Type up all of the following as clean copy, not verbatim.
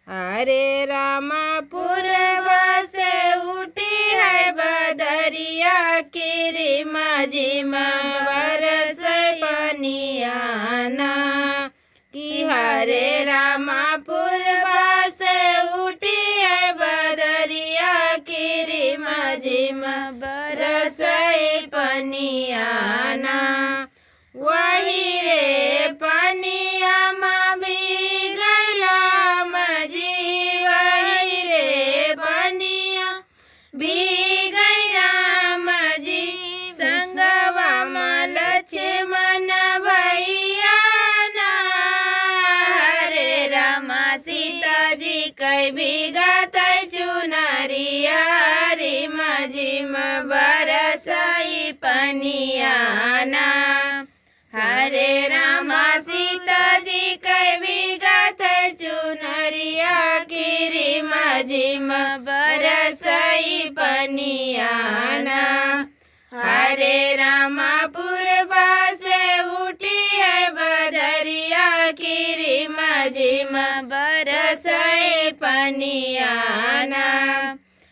हरे रामा पूर्व से उठी है बदरिया की रिमा झिमा बरस पनियाना कि हरे रामा पूर्व से उठी है बदरिया की रिमा झिमा बरस पनियाना वही रे पनिया में भीग राम जी वही रे पनिया भीग राम जी संगवा में लक्ष्मण भैया ना हरे रामा सीता जी कई भीगत चुनरिया रिम झिम बरसई पनियाना हरे रामा सीता जी कई भीगत चुनरिया की रिम झिम बरसई पनियाना हरे रामा पूर्वा से उठी है बदरिया की रिम झिम बरसई पनियाना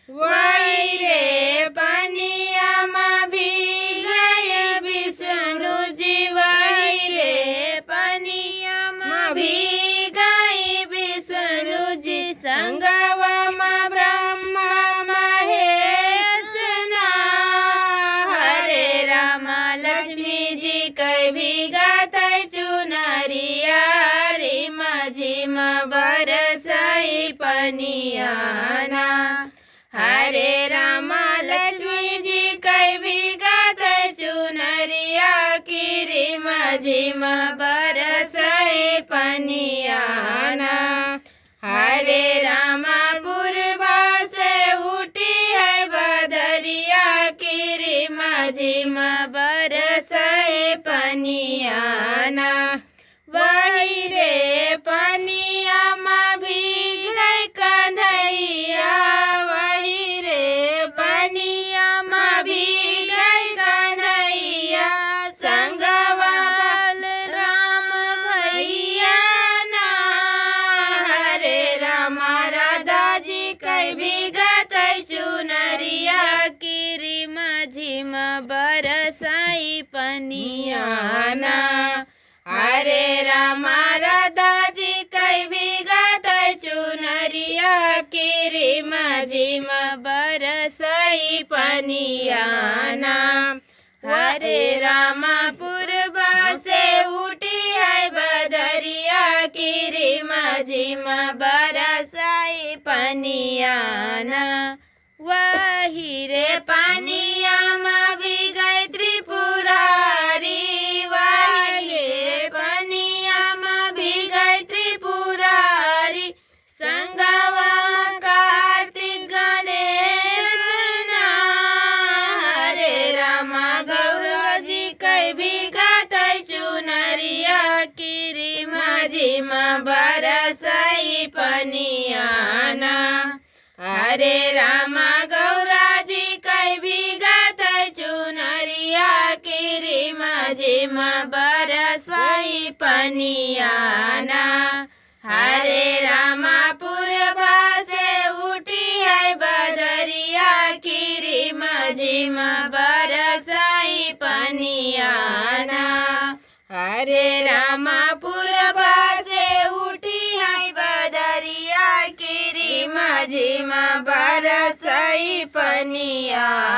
वही रे पनिया में भीग गए विष्णु जी वही रे पनिया में भीग गए विष्णु जी संगवा में ब्रह्मा महेश ना हरे रामा लक्ष्मी जी कई भीगत चुनरिया रिम झिम बरसई पनियाना हरे रामा लक्ष्मी जी कई भीगत चुनरिया की रिम झिम बरसई पनियाना हरे रामा पूर्वा से उठी है बदरिया की रिम झिम बरसई पनियाना वही रे पनिया में भीग गई कन्हैया वही रे पनिया में भीग गई कन्हैया संगवा राम भैया ना हरे रामा राधा जी कई भीगत चुनरिया की रिम झिम बरसई पनियाना हरे रामा राधा जी कई भीगत चुनरिया की रिम झिम बरसई पनियाना हरे रामा पूर्वा से उठी है बदरिया की रिम झिम बरसई पनियाना वही रे पनिया में भी गई त्रिपुरारी वही रे पनिया में भी गई त्रिपुरारी संगवा कार्तिक गणेश ना हरे रामा गौरा जी कई भीगत चुनरिया की रिम झिम बरसई पनियाना हरे रामा गौरा जी कई भीगत चुनरिया की रिम झिम बरसई पनियाना हरे रामा पूर्वा से उठी है बदरिया की रिम झिम बरसई पनियाना हरे रामा पूर्वा से उठी है बदरिया की रिम झिम बरसई पनियाना।